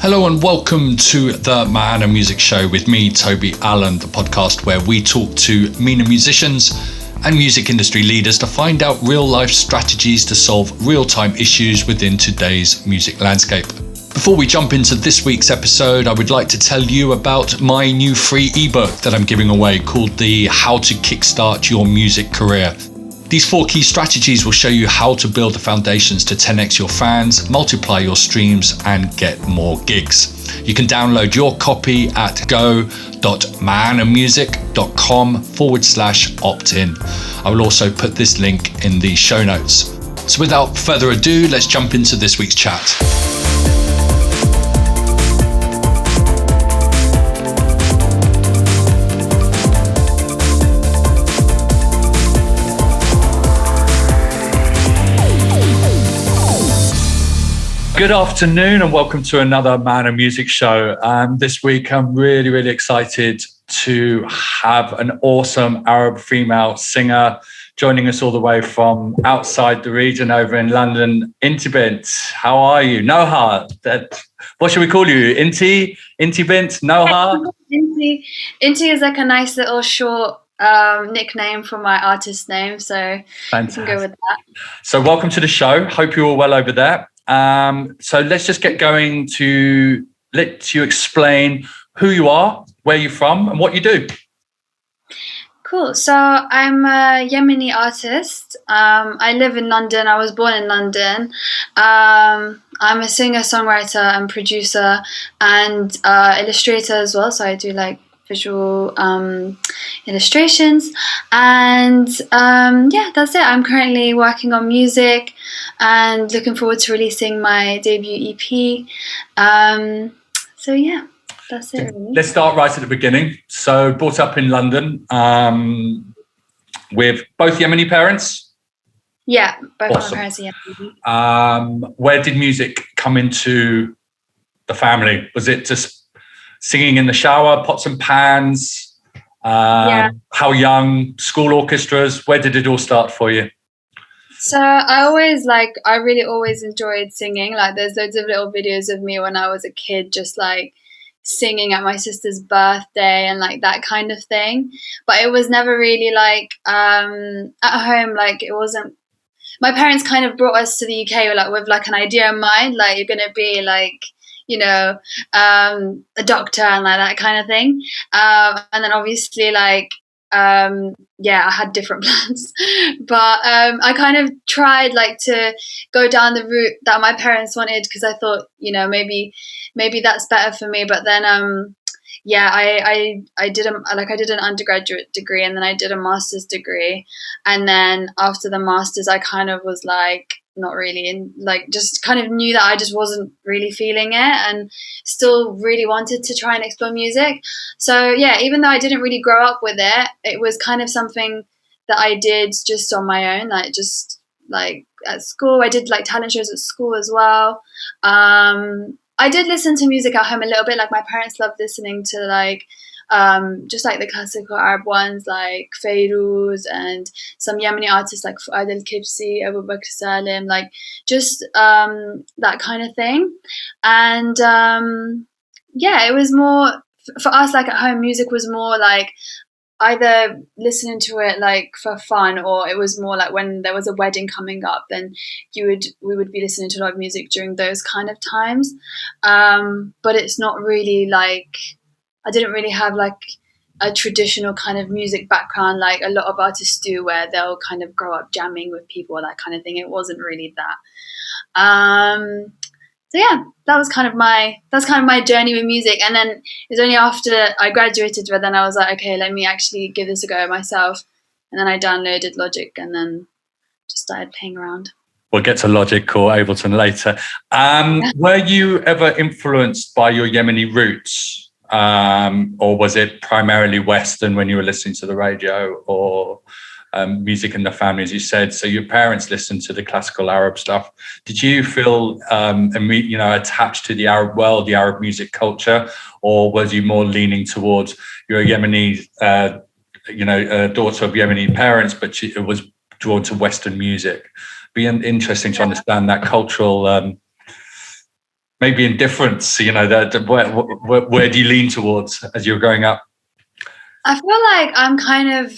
Hello and welcome to the Mana Music Show with me, Toby Allen, the podcast where we talk to MENA musicians and music industry leaders to find out real-life strategies to solve real-time issues within today's music landscape. Before we jump into this week's episode, I would like to tell you about my new free ebook that I'm giving away called the How to Kickstart Your Music Career. These 4 key strategies will show you how to build the foundations to 10x your fans, multiply your streams, and get more gigs. You can download your copy at go.manamusic.com/opt-in. I will also put this link in the show notes. So without further ado, let's jump into this week's chat. Good afternoon and welcome to another Mana Music Show. This week I'm really excited to have an awesome Arab female singer joining us all the way from outside the region over in London, Intibint. How are you? Noha, what should we call you? Intibint? Noha? Inti is like a nice little short nickname for my artist name, so Fantastic. You can go with that. So welcome to the show. Hope you're all well over there. So let's just get going to let you explain who you are, where you're from, and what you do. Cool. So I'm a Yemeni artist. I live in London. I was born in London. I'm a singer, songwriter, and producer, and illustrator as well. So I do like visual illustrations, and that's it. I'm currently working on music and looking forward to releasing my debut EP. So yeah, that's it really. Let's start right at the beginning. So brought up in London with both Yemeni parents? Yeah, both Awesome. my parents are Yemeni. Where did music come into the family? Was it just singing in the shower, pots and pans? How young? School orchestras? Where did it all start for you? So I really always enjoyed singing. Like there's loads of little videos of me when I was a kid just like singing at my sister's birthday and like that kind of thing. But it was never really like at home, like it wasn't. My parents kind of brought us to the UK with like an idea in mind, like you're gonna be like, you know, a doctor and like that kind of thing. And then obviously I had different plans, but I kind of tried like to go down the route that my parents wanted because I thought, you know, maybe that's better for me. But then I did an undergraduate degree and then I did a master's degree, and then after the master's I kind of was like not really, and like just kind of knew that I just wasn't really feeling it and still really wanted to try and explore music. So yeah, even though I didn't really grow up with it, it was kind of something that I did just on my own, like just like at school. I did like talent shows at school as well. I did listen to music at home a little bit, like my parents loved listening to like just like the classical Arab ones like Fairuz and some Yemeni artists like Fuad al-Kibsi, Abu Bakr Salim, like just that kind of thing. And it was more for us, like at home music was more like either listening to it like for fun, or it was more like when there was a wedding coming up, then we would be listening to a lot of music during those kind of times. But it's not really like I didn't really have like a traditional kind of music background like a lot of artists do, where they'll kind of grow up jamming with people, that kind of thing. It wasn't really that. So yeah, that's kind of my journey with music. And then it was only after I graduated where then I was like, okay, let me actually give this a go myself. And then I downloaded Logic and then just started playing around. We'll get to Logic or Ableton later. Were you ever influenced by your Yemeni roots? Or was it primarily Western when you were listening to the radio, or music in the family, as you said? So your parents listened to the classical Arab stuff. Did you feel attached to the Arab world, the Arab music culture, or was you more leaning towards you're a Yemeni, daughter of Yemeni parents, but she was drawn to Western music? Be interesting to understand that cultural maybe indifference, where do you lean towards as you're growing up? I feel like I'm kind of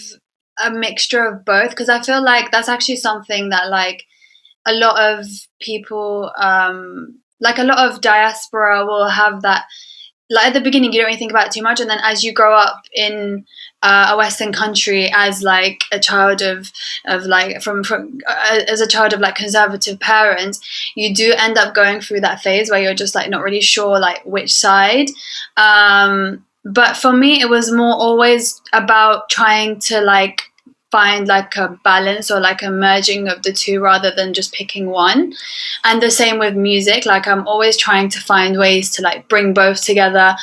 a mixture of both, because I feel like that's actually something that like a lot of people, like a lot of diaspora will have that. Like at the beginning, you don't really think about it too much, and then as you grow up in a Western country, as like a child of like from as a child of like conservative parents, you do end up going through that phase where you're just like not really sure like which side. But for me, it was more always about trying to like find like a balance or like a merging of the two rather than just picking one. And the same with music, like I'm always trying to find ways to like bring both together,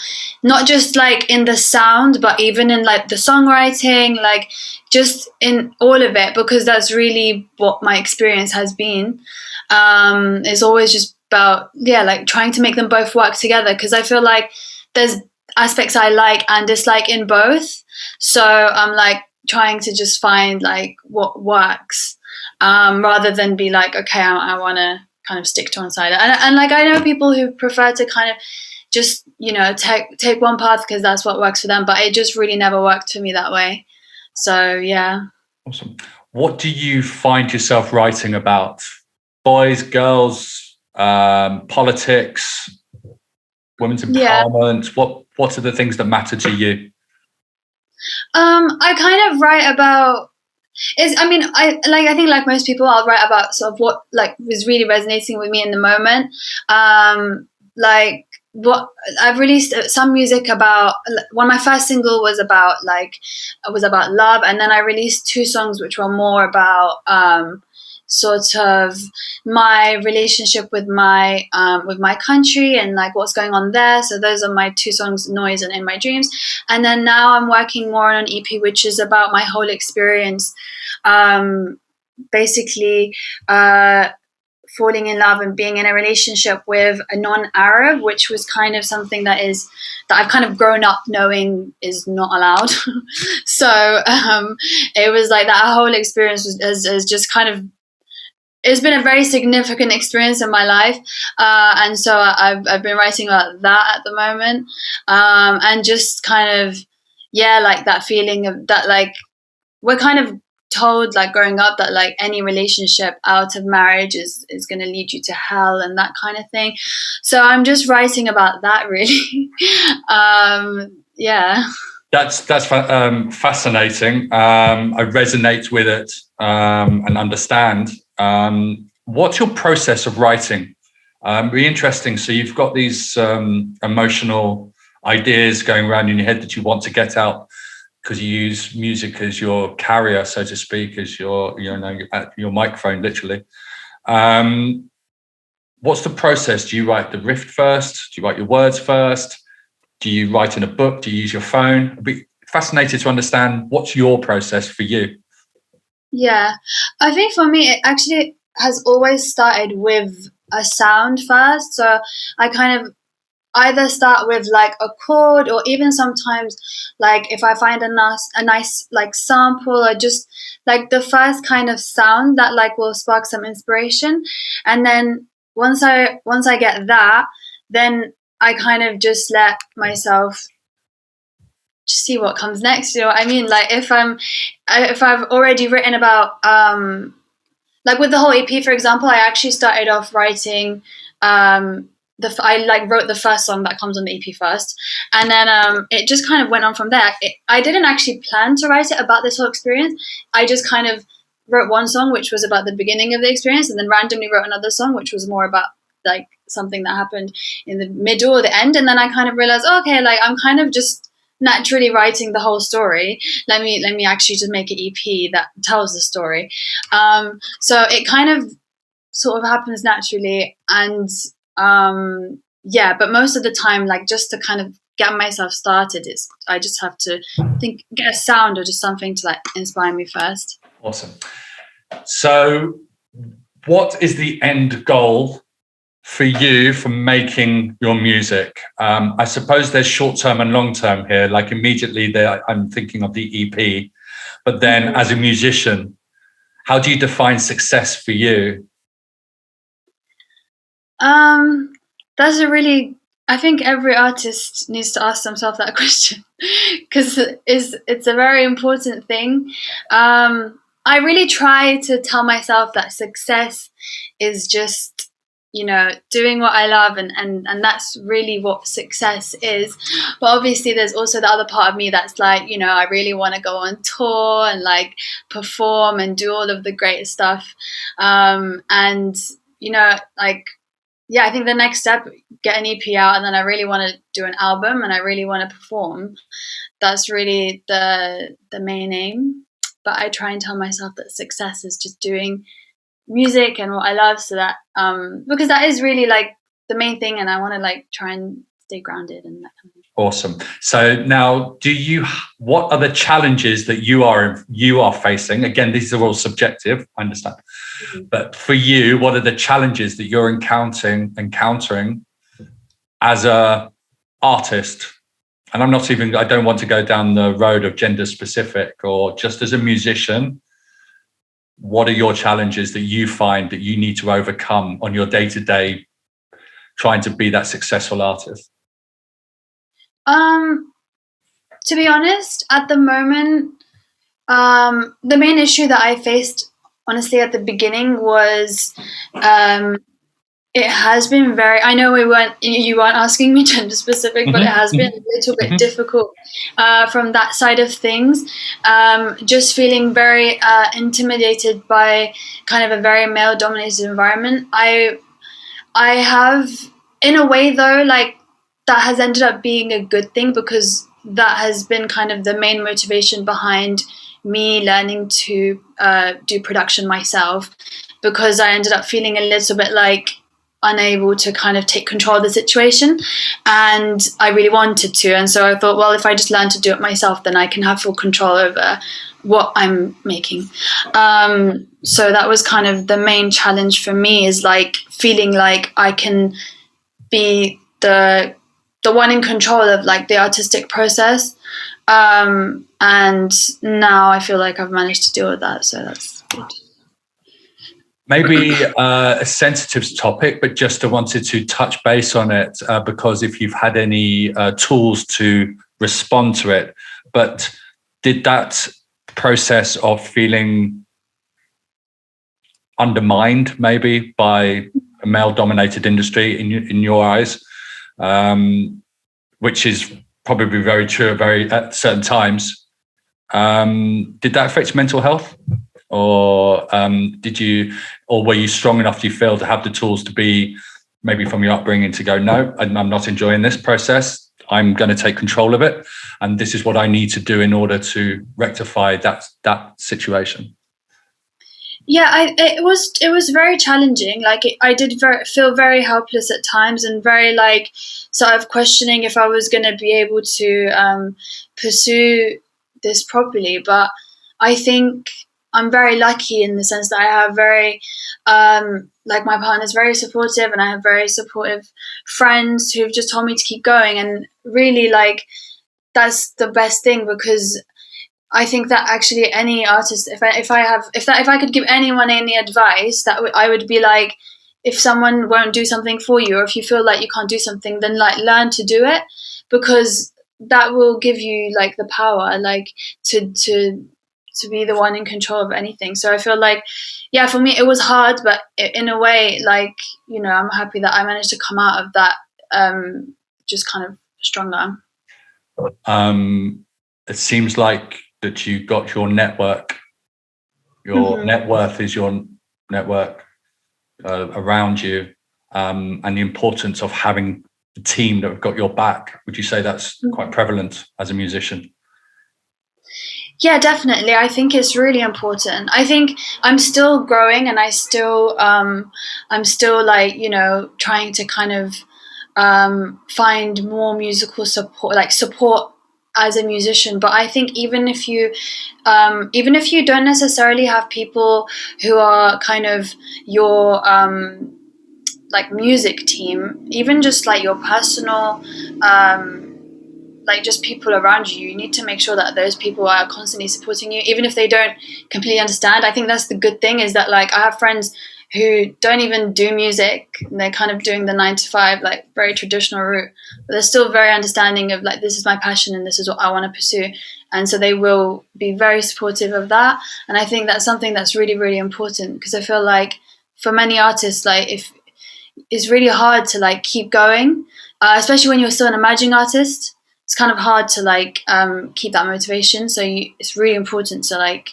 not just like in the sound but even in like the songwriting, like just in all of it, because that's really what my experience has been. It's always just about like trying to make them both work together, because I feel like there's aspects I like and dislike in both, so I'm like trying to just find like what works, rather than be like, okay, I want to kind of stick to one side. And like I know people who prefer to kind of just take one path because that's what works for them, but it just really never worked for me that way. So yeah. Awesome. What do you find yourself writing about? Boys, girls, politics, women's empowerment? What are the things that matter to you? I kind of write about I think like most people, I'll write about sort of what like was really resonating with me in the moment. Like what I've released some music about. One of my first single was about love, and then I released 2 songs which were more about sort of my relationship with my country and like what's going on there. So those are my 2 songs, Noise and In My Dreams. And then now I'm working more on an EP which is about my whole experience, basically falling in love and being in a relationship with a non-Arab, which was kind of something that I've kind of grown up knowing is not allowed. So it was like that whole experience is just kind of, it's been a very significant experience in my life, and so I've been writing about that at the moment, and just kind of like that feeling of that, like we're kind of told like growing up that like any relationship out of marriage is going to lead you to hell and that kind of thing. So I'm just writing about that really. Yeah. That's fascinating. I resonate with it and understand. What's your process of writing? Really interesting. So you've got these emotional ideas going around in your head that you want to get out, because you use music as your carrier, so to speak, as your microphone, literally. What's the process? Do you write the riff first? Do you write your words first? Do you write in a book? Do you use your phone? I'd be fascinated to understand what's your process for you. Yeah, I think for me, it actually has always started with a sound first. So I kind of either start with like a chord, or even sometimes like if I find a nice like sample, or just like the first kind of sound that like will spark some inspiration. And then once I get that, then I kind of just let myself just see what comes next. You know what I mean? Like if I've already written about like with the whole EP, for example, I actually started off writing I like wrote the first song that comes on the EP first, and then it just kind of went on from there. I didn't actually plan to write it about this whole experience. I just kind of wrote one song which was about the beginning of the experience, and then randomly wrote another song which was more about like something that happened in the middle or the end. And then I kind of realized, okay, like I'm kind of just naturally writing the whole story. Let me actually just make an EP that tells the story. So it kind of sort of happens naturally, and but most of the time, like just to kind of get myself started, I just have to get a sound or just something to like inspire me first. Awesome. So what is the end goal for you from making your music? I suppose there's short-term and long-term here. Like immediately there, I'm thinking of the EP, but then as a musician, how do you define success for you? That's a really, I think every artist needs to ask themselves that question because it's a very important thing. I really try to tell myself that success is just, doing what I love, and that's really what success is. But obviously there's also the other part of me that's like, I really want to go on tour and like perform and do all of the great stuff. And like, yeah, I think the next step, get an EP out, and then I really want to do an album, and I really want to perform. That's really the main aim. But I try and tell myself that success is just doing music and what I love, so that because that is really like the main thing, and I want to like try and stay grounded and that kind of thing. Awesome. So now, what are the challenges that you are facing? Again, these are all subjective, I understand. Mm-hmm. But for you, what are the challenges that you're encountering as a artist? And I don't want to go down the road of gender specific, or just as a musician, what are your challenges that you find that you need to overcome on your day-to-day trying to be that successful artist? To be honest, at the moment, the main issue that I faced, honestly, at the beginning was, it has been very, I know you weren't asking me gender specific, but it has been a little bit difficult from that side of things. Just feeling very intimidated by kind of a very male dominated environment. I have, in a way though, like, that has ended up being a good thing, because that has been kind of the main motivation behind me learning to do production myself, because I ended up feeling a little bit like unable to kind of take control of the situation, and I really wanted to. And so I thought, well, if I just learn to do it myself, then I can have full control over what I'm making. So that was kind of the main challenge for me, is like feeling like I can be the one in control of like the artistic process. And now I feel like I've managed to deal with that, so that's good. Maybe a sensitive topic, but just wanted to touch base on it because if you've had any tools to respond to it. But did that process of feeling undermined maybe by a male-dominated industry in your eyes, which is probably very true at certain times, did that affect mental health? Or were you strong enough, do you feel, to have the tools to be, maybe from your upbringing, to go, no, I'm not enjoying this process, I'm going to take control of it, and this is what I need to do in order to rectify that situation? Yeah, it was very challenging. Like I did feel very helpless at times, and very like sort of questioning if I was going to be able to pursue this properly. But I think I'm very lucky in the sense that I have very, like, my partner's very supportive, and I have very supportive friends who've just told me to keep going. And really, like, that's the best thing, because I think that actually any artist, if I could give anyone any advice, I would be like, if someone won't do something for you, or if you feel like you can't do something, then like learn to do it, because that will give you like the power, like to be the one in control of anything. So I feel like, yeah, for me it was hard, but in a way, like, I'm happy that I managed to come out of that just kind of stronger. It seems like that you got your network, your net worth is your network around you, and the importance of having the team that have got your back. Would you say that's quite prevalent as a musician? Yeah, definitely. I think it's really important. I think I'm still growing, and I'm still like, trying to kind of find more musical support as a musician. But I think even if you don't necessarily have people who are kind of your like music team, even just like your personal like just people around you need to make sure that those people are constantly supporting you, even if they don't completely understand. I think that's the good thing, is that like I have friends who don't even do music. They're kind of doing the 9 to 5, like very traditional route, but they're still very understanding of like, this is my passion and this is what I want to pursue. And so they will be very supportive of that. And I think that's something that's really, really important, because I feel like for many artists, like if it's really hard to like keep going, especially when you're still an emerging artist. It's kind of hard to like keep that motivation. So it's really important to like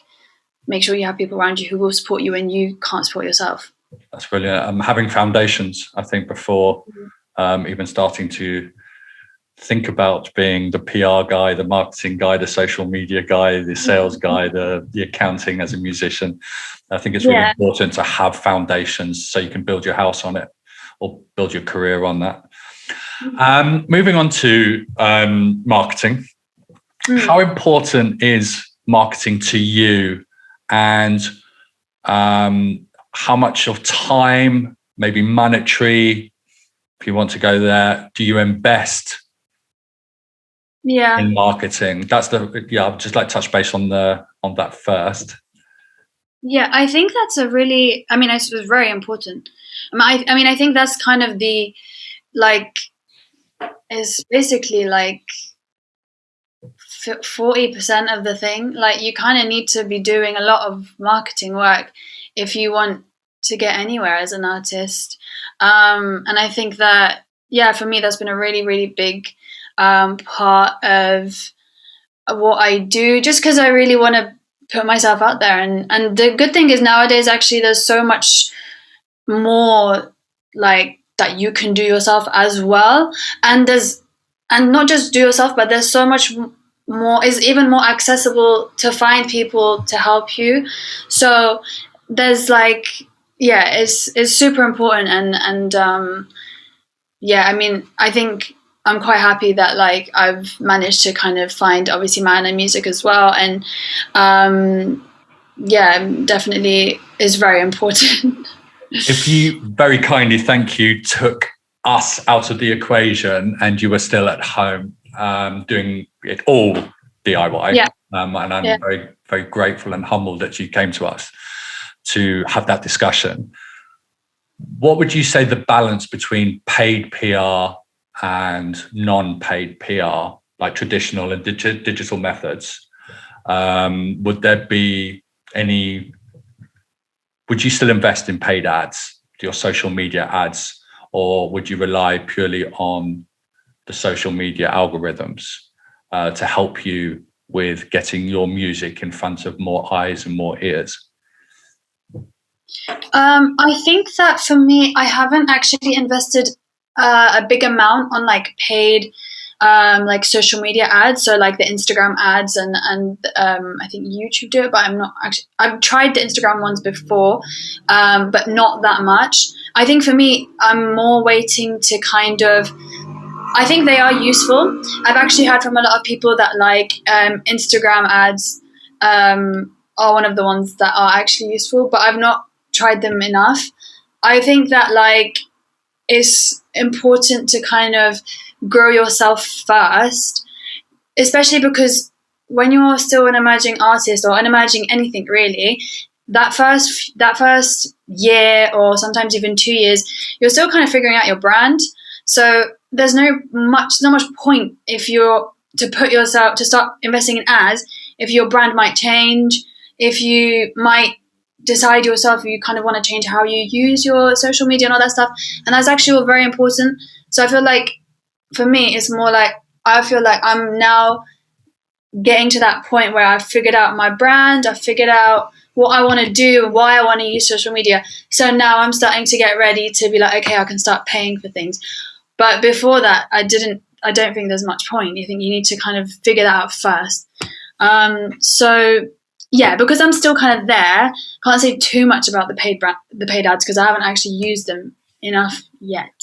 make sure you have people around you who will support you when you can't support yourself. That's brilliant. Having foundations, I think, before even starting to think about being the PR guy, the marketing guy, the social media guy, the sales guy, the accounting as a musician. I think it's really important to have foundations so you can build your house on it or build your career on that. Moving on to marketing. How important is marketing to you, and how much of time, maybe monetary, if you want to go there, do you invest in marketing? That's I'd just like to touch base on that first. Yeah, I think that's it's very important. I think that's kind of the, like, is basically like 40% of the thing. Like, you kind of need to be doing a lot of marketing work if you want to get anywhere as an artist. And I think that, for me, that's been a really, really big part of what I do, just because I really want to put myself out there. And the good thing is nowadays, actually, there's so much more like that you can do yourself as well. And not just do yourself, but there's so much more, is even more accessible to find people to help you. So there's like, it's super important. And I think I'm quite happy that like I've managed to kind of find obviously my own music as well. And definitely is very important. If you very kindly, thank you, took us out of the equation and you were still at home doing it all DIY, and I'm very, very grateful and humbled that you came to us to have that discussion. What would you say the balance between paid PR and non-paid PR, like traditional and digital methods? Would there be any? Would you still invest in paid ads, your social media ads, or would you rely purely on the social media algorithms to help you with getting your music in front of more eyes and more ears? I think that for me, I haven't actually invested a big amount on like paid like social media ads, so like the Instagram ads and I think YouTube do it, but I've tried the Instagram ones before, but not that much. I think for me, I'm more waiting to kind of, I think they are useful. I've actually heard from a lot of people that like Instagram ads are one of the ones that are actually useful, but I've not tried them enough. I think that like it's important to kind of grow yourself first, especially because when you're still an emerging artist or an emerging anything really, that first year or sometimes even 2 years, you're still kind of figuring out your brand. So there's not much point if you're to start investing in ads, if your brand might change, if you might decide yourself you kind of want to change how you use your social media and all that stuff. And that's actually all very important. So I feel like for me, it's more like, I feel like I'm now getting to that point where I've figured out my brand, I've figured out what I want to do, why I want to use social media. So now I'm starting to get ready to be like, okay, I can start paying for things. But before that, I don't think there's much point. You think you need to kind of figure that out first. Because I'm still kind of there, can't say too much about the paid ads because I haven't actually used them enough yet.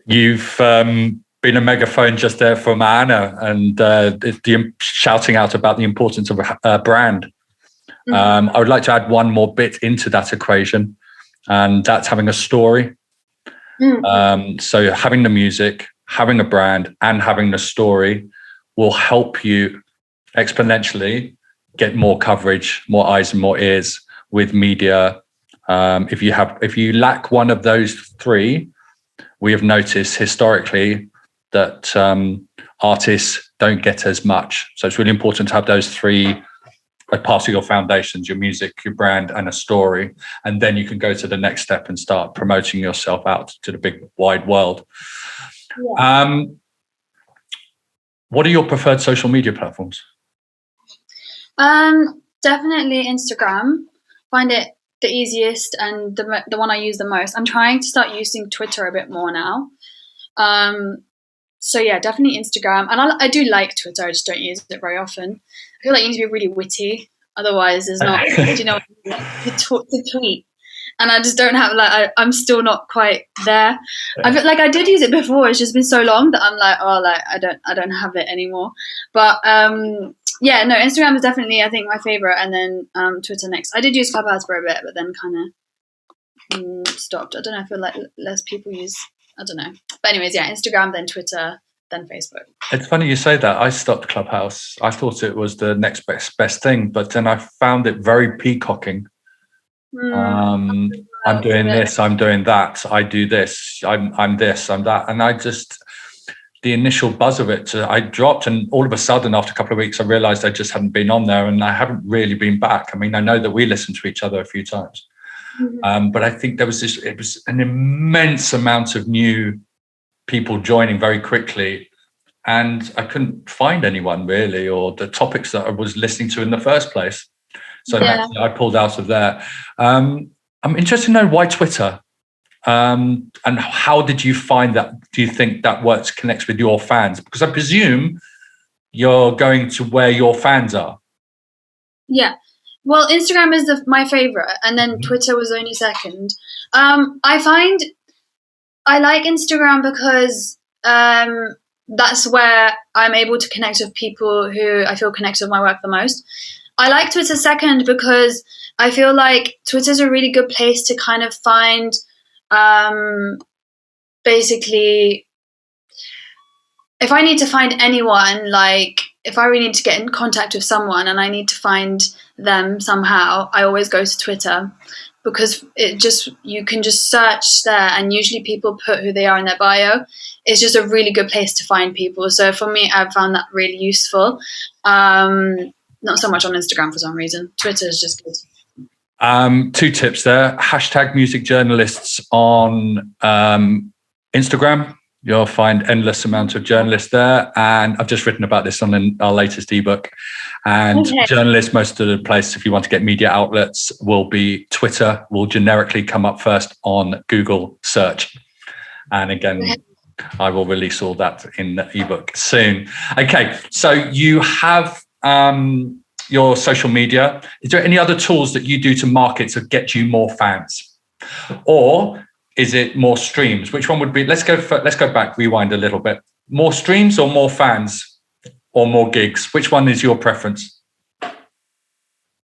You've been a megaphone just there for Anna, and the shouting out about the importance of a brand. Mm-hmm. I would like to add one more bit into that equation, and that's having a story. Mm-hmm. So having the music, having a brand, and having the story will help you exponentially get more coverage, more eyes and more ears with media, If you lack one of those three, we have noticed historically that artists don't get as much. So it's really important to have those three as part of your foundations: your music, your brand, and a story. And then you can go to the next step and start promoting yourself out to the big wide world. Yeah. What are your preferred social media platforms? Definitely Instagram. Find it the easiest and the one I use the most. I'm trying to start using Twitter a bit more now. So yeah, definitely Instagram. And I do like Twitter. I just don't use it very often. I feel like you need to be really witty. Otherwise, there's not, you know, to tweet. And I just don't have, like, I'm still not quite there. I feel like I did use it before. It's just been so long that I'm like, oh, like I don't have it anymore. But yeah, no, Instagram is definitely, I think, my favorite, and then Twitter next. I did use Clubhouse for a bit, but then kind of stopped. I don't know. I feel like less people use. I don't know. But anyways, yeah, Instagram, then Twitter, then Facebook. It's funny you say that. I stopped Clubhouse. I thought it was the next best thing, but then I found it very peacocking. I'm doing this, I'm doing that, I do this, I'm this, I'm that. And the initial buzz of it, I dropped, and all of a sudden after a couple of weeks, I realized I just hadn't been on there, and I haven't really been back. I mean, I know that we listened to each other a few times, but I think it was an immense amount of new people joining very quickly. And I couldn't find anyone really, or the topics that I was listening to in the first place. So I pulled out of there. I'm interested to know why Twitter, and how did you find that? Do you think that connects with your fans? Because I presume you're going to where your fans are. Yeah. Well, Instagram is my favorite, and then Twitter was only second. I find I like Instagram because that's where I'm able to connect with people who I feel connected with my work the most. I like Twitter second because I feel like Twitter's a really good place to kind of find, basically, if I need to find anyone, like if I really need to get in contact with someone and I need to find them somehow, I always go to Twitter, because you can just search there, and usually people put who they are in their bio. It's just a really good place to find people. So for me, I've found that really useful. Not so much on Instagram for some reason. Twitter is just good. 2 tips there. # music journalists on Instagram. You'll find endless amount of journalists there. And I've just written about this on our latest ebook. And journalists, most of the place, if you want to get media outlets, will be Twitter, will generically come up first on Google search. And again, I will release all that in the ebook soon. Okay, so you have your social media. Is there any other tools that you do to market to get you more fans? Or is it more streams? Which one would be? Let's go back, rewind a little bit. More streams or more fans or more gigs? Which one is your preference?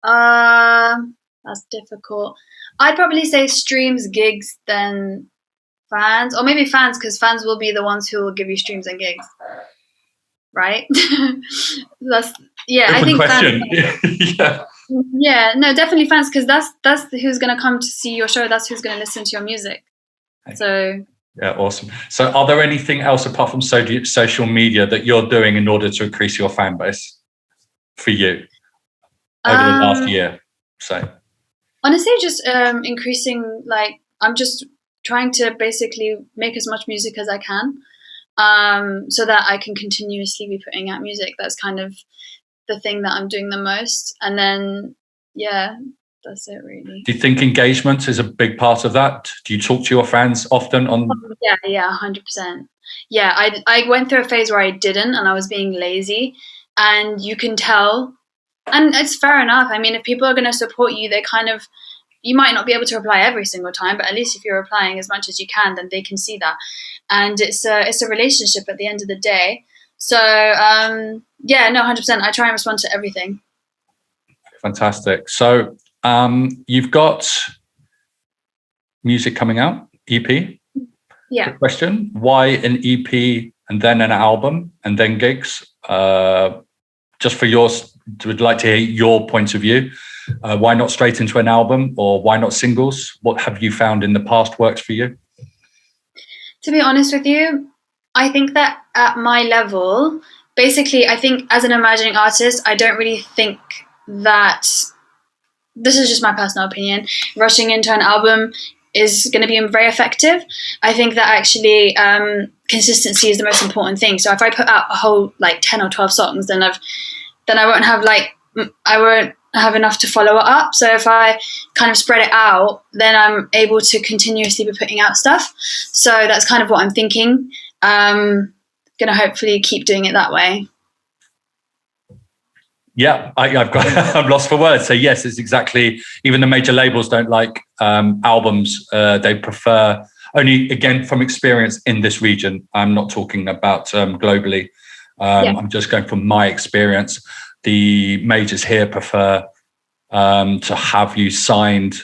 That's difficult. I'd probably say streams, gigs, then fans, or maybe fans, because fans will be the ones who will give you streams and gigs, right? That's I think question. Yeah. Yeah, no, definitely fans, because that's who's going to come to see your show. That's who's going to listen to your music. So yeah, awesome. So are there anything else apart from social media that you're doing in order to increase your fan base for you over the last year? So honestly, just increasing, like, I'm just trying to basically make as much music as I can, so that I can continuously be putting out music. That's kind of the thing that I'm doing the most. And then that's it really. Do you think engagement is a big part of that? Do you talk to your fans often on? Yeah, 100%. Yeah, I went through a phase where I didn't, and I was being lazy, and you can tell, and it's fair enough. I mean, if people are going to support you, you might not be able to reply every single time, but at least if you're replying as much as you can, then they can see that. And it's a relationship at the end of the day. So, 100%. I try and respond to everything. Fantastic. So you've got music coming out, EP? Yeah. Good question. Why an EP and then an album and then gigs? Just for would like to hear your point of view. Why not straight into an album, or why not singles? What have you found in the past works for you? To be honest with you, I think that at my level, basically, I think as an emerging artist, I don't really think that, this is just my personal opinion, rushing into an album is going to be very effective. I think that actually consistency is the most important thing. So if I put out a whole like 10 or 12 songs, then I won't have enough to follow it up. So if I kind of spread it out, then I'm able to continuously be putting out stuff. So that's kind of what I'm thinking. Going to hopefully keep doing it that way. Yeah, I'm lost for words. So yes, it's exactly, even the major labels don't like albums. They prefer, only again from experience in this region, I'm not talking about globally. I'm just going from my experience. The majors here prefer to have you signed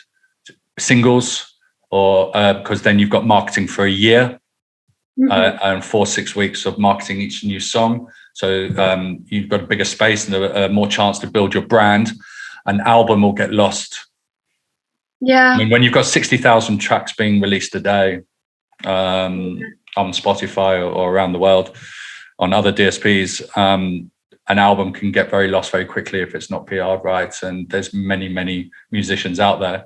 singles, or because then you've got marketing for a year, and 4-6 weeks of marketing each new song. So you've got a bigger space and a more chance to build your brand. An album will get lost. Yeah. I mean, when you've got 60,000 tracks being released a day on Spotify or around the world on other DSPs, an album can get very lost very quickly if it's not PR'd right. And there's many, many musicians out there.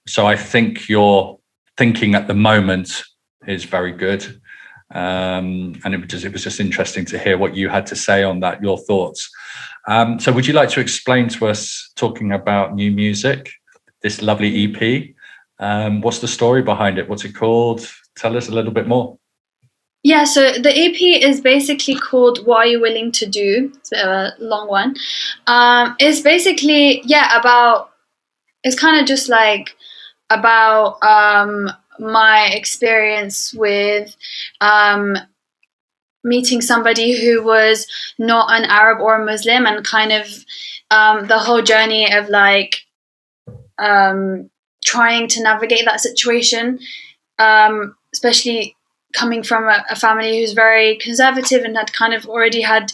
So I think your thinking at the moment is very good. And it was just interesting to hear what you had to say on that, your thoughts. So would you like to explain to us, talking about new music, this lovely EP, what's the story behind it? What's it called? Tell us a little bit more. Yeah, so the EP is basically called What Are You Willing to Do? It's a bit of a long one. It's basically, it's kind of just like about my experience with meeting somebody who was not an Arab or a Muslim, and kind of the whole journey of like trying to navigate that situation, especially coming from a family who's very conservative and had kind of already had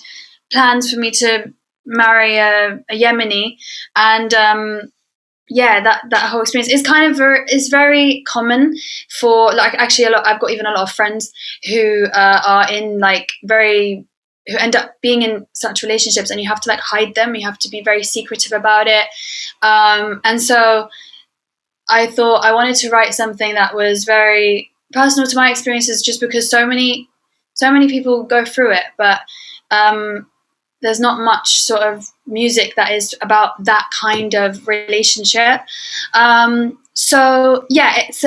plans for me to marry a Yemeni. And that whole experience is kind of is very common for, like, actually I've got even a lot of friends who are in like who end up being in such relationships, and you have to like hide them, you have to be very secretive about it. And so I thought I wanted to write something that was very personal to my experiences, just because so many people go through it, but there's not much sort of music that is about that kind of relationship. So yeah, it's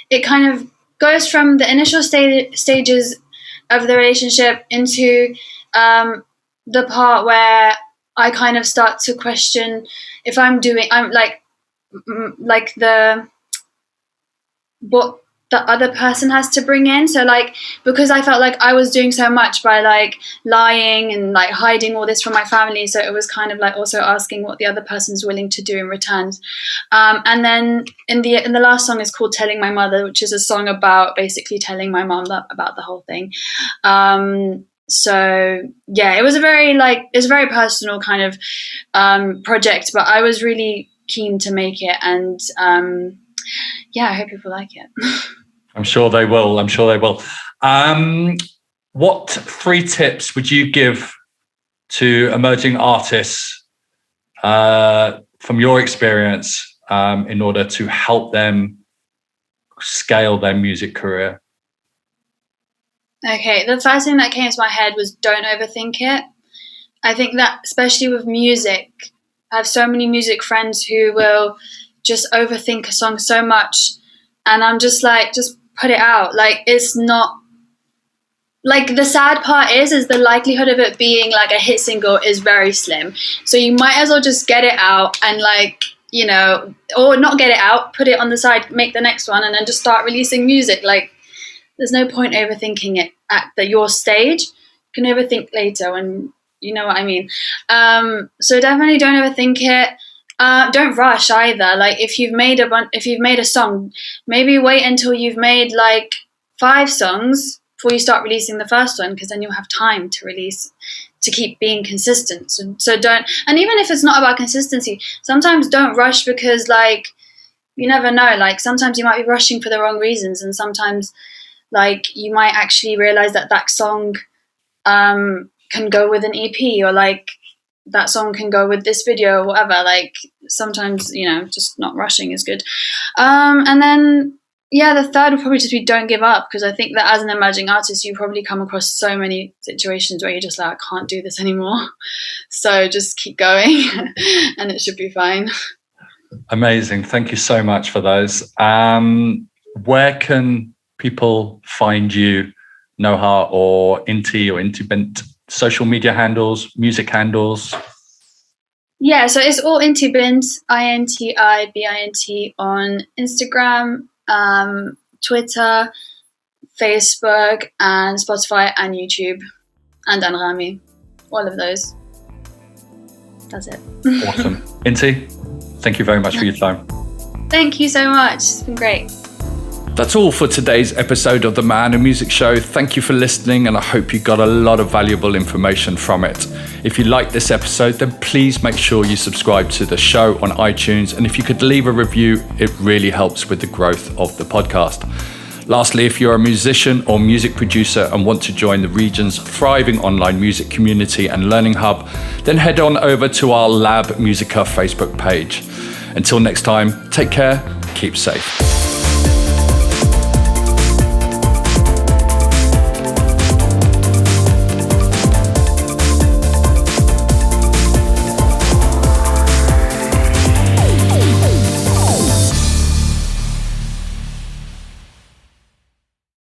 it kind of goes from the initial stages of the relationship into the part where I kind of start to question if I'm like what the other person has to bring in. So like, because I felt like I was doing so much by like lying and like hiding all this from my family, so it was kind of like also asking what the other person's willing to do in return. And then in the last song is called Telling My Mother, which is a song about basically telling my mom about the whole thing. So yeah, it was a very personal kind of project, but I was really keen to make it, and I hope people like it. I'm sure they will. What 3 tips would you give to emerging artists from your experience in order to help them scale their music career? Okay, the first thing that came to my head was don't overthink it. I think that especially with music, I have so many music friends who will just overthink a song so much, and I'm just like, just put it out. Like, it's not, like, the sad part is the likelihood of it being like a hit single is very slim. So you might as well just get it out and, like, you know, or not get it out, put it on the side, make the next one, and then just start releasing music. Like, there's no point overthinking it at your stage. You can overthink later when, you know what I mean. So definitely don't overthink it. Don't rush either. Like, if you've made a song, maybe wait until you've made like 5 songs before you start releasing the first one, because then you'll have time to release to keep being consistent. So don't, and even if it's not about consistency, sometimes don't rush, because like you never know, like sometimes you might be rushing for the wrong reasons, and sometimes like you might actually realize that that song can go with an EP, or like that song can go with this video or whatever. Like sometimes, you know, just not rushing is good. And then the third would probably just be don't give up, because I think that as an emerging artist you probably come across so many situations where you're just like, I can't do this anymore, so just keep going and it should be fine. Amazing, thank you so much for those. Where can people find you, Noha or Inti or Intibint? Social media handles, music handles? Yeah, so it's all Intibint, INTIBINT, on Instagram, Twitter, Facebook, and Spotify, and YouTube, and Anrami. All of those. That's it. Awesome. Inti, thank you very much for your time. Thank you so much. It's been great. That's all for today's episode of the Man and Music Show. Thank you for listening, and I hope you got a lot of valuable information from it. If you liked this episode, then please make sure you subscribe to the show on iTunes, and if you could leave a review, it really helps with the growth of the podcast. Lastly, if you're a musician or music producer and want to join the region's thriving online music community and learning hub, then head on over to our Lab Musica Facebook page. Until next time, take care, keep safe.